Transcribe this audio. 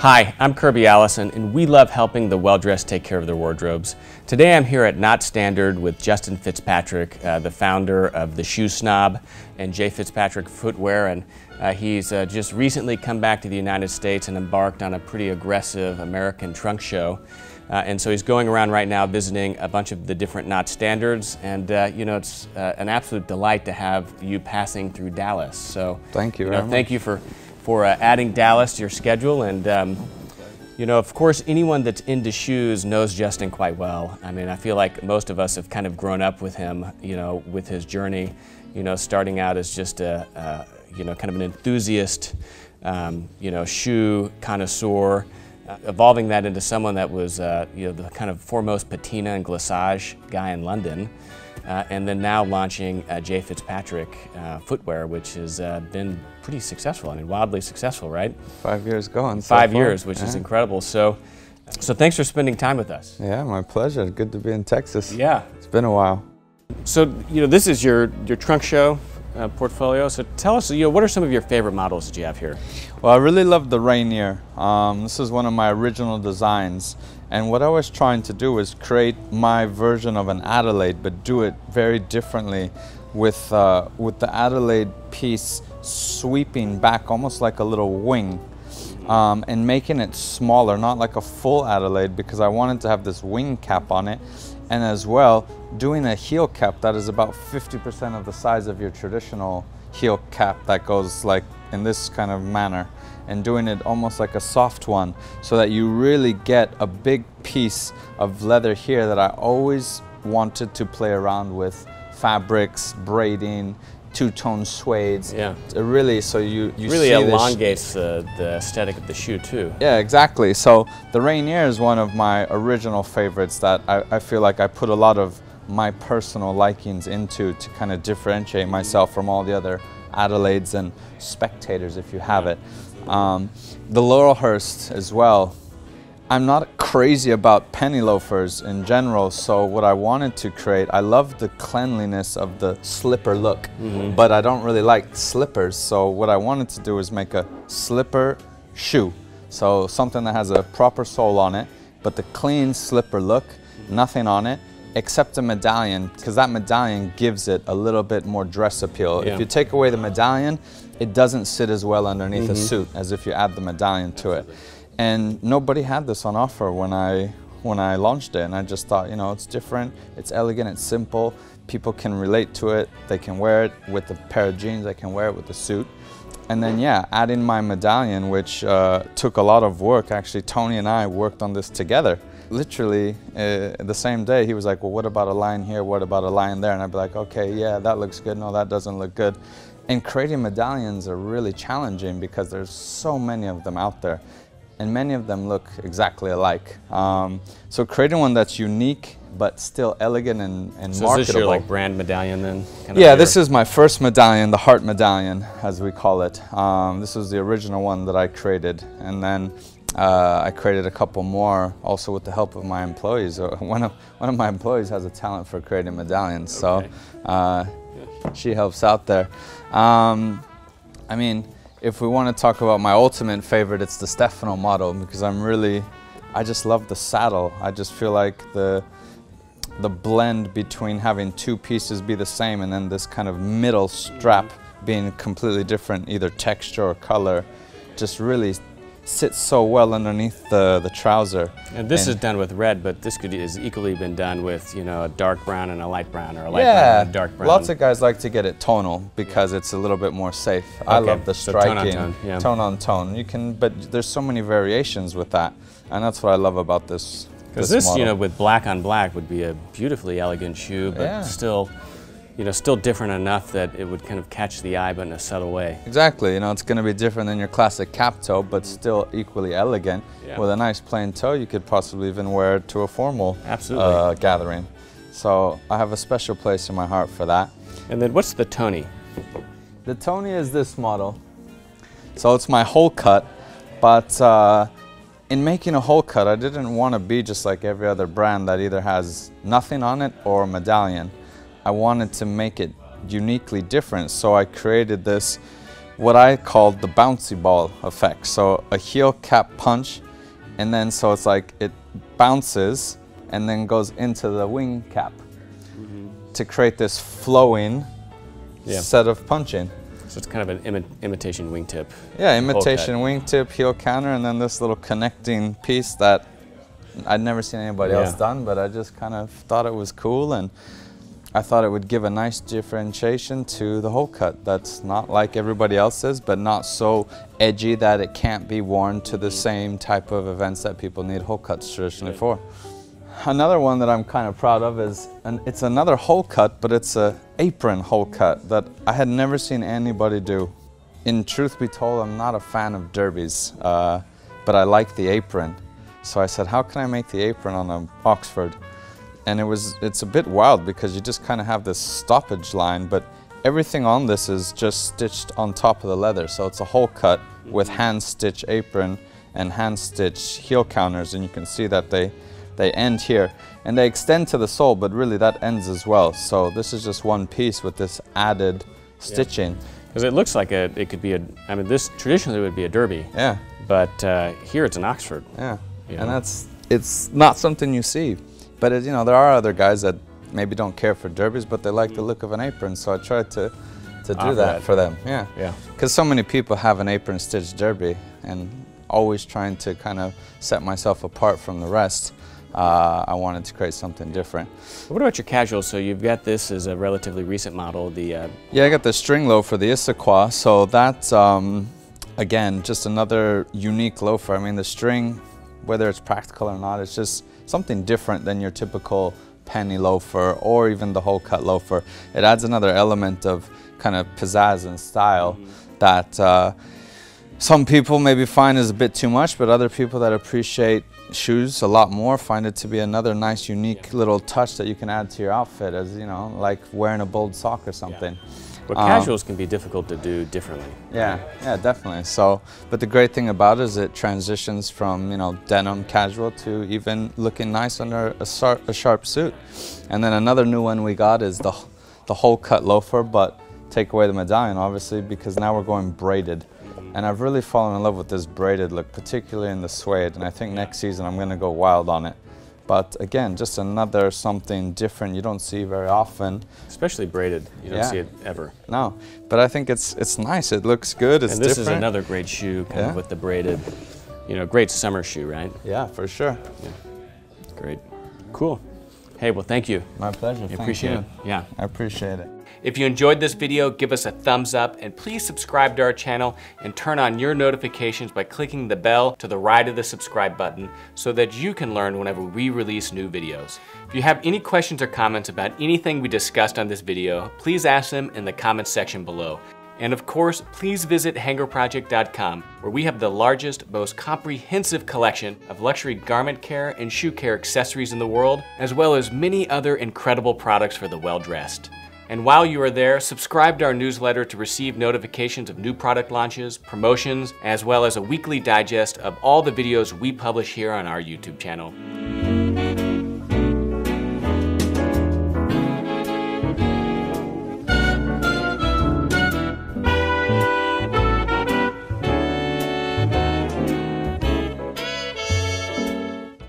Hi, I'm Kirby Allison, and we love helping the well-dressed take care of their wardrobes. Today I'm here at Knot Standard with Justin Fitzpatrick, the founder of TheShoeSnob and J. Fitzpatrick Footwear, and he's just recently come back to the United States and embarked on a pretty aggressive American trunk show. And so he's going around right now visiting a bunch of the different Knot Standards, and you know, it's an absolute delight to have you passing through Dallas. So thank you very much. Thank you for adding Dallas to your schedule. And you know, of course, anyone that's into shoes knows Justin quite well. I mean, I feel like most of us have kind of grown up with him, you know, with his journey, you know, starting out as just a you know, kind of an enthusiast, you know, shoe connoisseur, evolving that into someone that was, you know, the kind of foremost patina and glissage guy in London, and then now launching J. Fitzpatrick Footwear, which has been pretty successful. I mean, wildly successful, right? 5 years going. 5 years, which is incredible. So thanks for spending time with us. Yeah, my pleasure. Good to be in Texas. Yeah, it's been a while. So you know, this is your trunk show portfolio. So tell us, you know, what are some of your favorite models that you have here? Well, I really love the Rainier. This is one of my original designs, and what I was trying to do was create my version of an Adelaide, but do it very differently, with the Adelaide piece sweeping back almost like a little wing, and making it smaller, not like a full Adelaide, because I wanted to have this wing cap on it, and as well doing a heel cap that is about 50% of the size of your traditional heel cap that goes like in this kind of manner, and doing it almost like a soft one, so that you really get a big piece of leather here that I always wanted to play around with, fabrics, braiding, two-tone suedes. Yeah. Really, so you really see elongates the aesthetic of the shoe too. Yeah, exactly. So the Rainier is one of my original favorites that I feel like I put a lot of my personal likings into to kind of differentiate myself from all the other Adelaides and Spectators, if you have it. The Laurelhurst as well. I'm not crazy about penny loafers in general, so what I wanted to create, I love the cleanliness of the slipper look, but I don't really like slippers, so what I wanted to do is make a slipper shoe. So something that has a proper sole on it, but the clean slipper look, nothing on it, except a medallion, because that medallion gives it a little bit more dress appeal. Yeah. If you take away the medallion, it doesn't sit as well underneath a suit as if you add the medallion to it. And nobody had this on offer when I launched it, and I just thought, you know, it's different, it's elegant, it's simple, people can relate to it, they can wear it with a pair of jeans, they can wear it with a suit. And then yeah, adding my medallion, which took a lot of work. Actually, Tony and I worked on this together. Literally the same day, he was like, well, what about a line here, what about a line there? And I'd be like, okay, yeah, that looks good, no, that doesn't look good. And creating medallions are really challenging because there's so many of them out there, and many of them look exactly alike. So creating one that's unique but still elegant and marketable. So is this your like brand medallion then? Yeah, this is my first medallion, the heart medallion, as we call it. This was the original one that I created, and then I created a couple more also with the help of my employees. One of my employees has a talent for creating medallions, so she helps out there. I mean, if we want to talk about my ultimate favorite, it's the Stefano model, because I just love the saddle. I just feel like the blend between having two pieces be the same and then this kind of middle strap being completely different, either texture or color, just really sits so well underneath the trouser. And this is done with red, but this could has equally been done with, you know, a dark brown and a light brown, or a light brown and a dark brown. Lots of guys like to get it tonal because it's a little bit more safe. Okay. I love the striking, tone on tone. You can, but there's so many variations with that, and that's what I love about this. Because this, you know, with black on black would be a beautifully elegant shoe, but still, you know, still different enough that it would kind of catch the eye, but in a subtle way. Exactly. You know, it's going to be different than your classic cap toe, but still equally elegant. Yeah. With a nice plain toe, you could possibly even wear it to a formal gathering. So I have a special place in my heart for that. And then what's the Tony? The Tony is this model. So it's my hole cut, but in making a hole cut, I didn't want to be just like every other brand that either has nothing on it or a medallion. I wanted to make it uniquely different, so I created this what I called the bouncy ball effect. So a heel cap punch, and then so it's like it bounces and then goes into the wing cap to create this flowing set of punching. So it's kind of an imitation wingtip. Yeah, imitation wingtip, heel counter, and then this little connecting piece that I'd never seen anybody else done, but I just kind of thought it was cool, and I thought it would give a nice differentiation to the hole cut that's not like everybody else's, but not so edgy that it can't be worn to the same type of events that people need hole cuts traditionally for. Another one that I'm kind of proud of is, it's another hole cut, but it's a apron hole cut that I had never seen anybody do. In truth be told, I'm not a fan of derbies, but I like the apron. So I said, how can I make the apron on an Oxford? And it's a bit wild because you just kind of have this stoppage line, but everything on this is just stitched on top of the leather. So it's a hole cut with hand stitch apron and hand stitch heel counters, and you can see that they end here. And they extend to the sole, but really that ends as well. So this is just one piece with this added stitching. Because it looks like it could be I mean, this traditionally would be a derby. Yeah. But here it's an Oxford. Yeah. You And know? it's not something you see. But you know, there are other guys that maybe don't care for derbies, but they like the look of an apron. So I tried to do that for them. Yeah. Yeah. Because so many people have an apron stitched derby, and always trying to kind of set myself apart from the rest. I wanted to create something different. What about your casuals? So you've got this as a relatively recent model. Yeah, I got the string loafer, the Issaquah. So that's again just another unique loafer. I mean, the string, whether it's practical or not, it's just something different than your typical penny loafer or even the hole cut loafer. It adds another element of kind of pizzazz and style that some people maybe find is a bit too much, but other people that appreciate shoes a lot more find it to be another nice, unique little touch that you can add to your outfit, as you know, like wearing a bold sock or something. But casuals can be difficult to do differently. Yeah, definitely. So, but the great thing about it is it transitions from, you know, denim casual to even looking nice under a sharp suit. And then another new one we got is the hole cut loafer, but take away the medallion, obviously, because now we're going braided. And I've really fallen in love with this braided look, particularly in the suede, and I think next season I'm going to go wild on it. But again, just another something different you don't see very often. Especially braided, you don't see it ever. No, but I think it's nice, it looks good, it's different. And this different. is another great shoe, kind of with the braided, you know, great summer shoe, right? Yeah, for sure. Yeah. Great. Cool. Hey, well, thank you. My pleasure. I appreciate it. Yeah. I appreciate it. If you enjoyed this video, give us a thumbs up, and please subscribe to our channel and turn on your notifications by clicking the bell to the right of the subscribe button so that you can learn whenever we release new videos. If you have any questions or comments about anything we discussed on this video, please ask them in the comments section below. And of course, please visit hangerproject.com, where we have the largest, most comprehensive collection of luxury garment care and shoe care accessories in the world, as well as many other incredible products for the well-dressed. And while you are there, subscribe to our newsletter to receive notifications of new product launches, promotions, as well as a weekly digest of all the videos we publish here on our YouTube channel.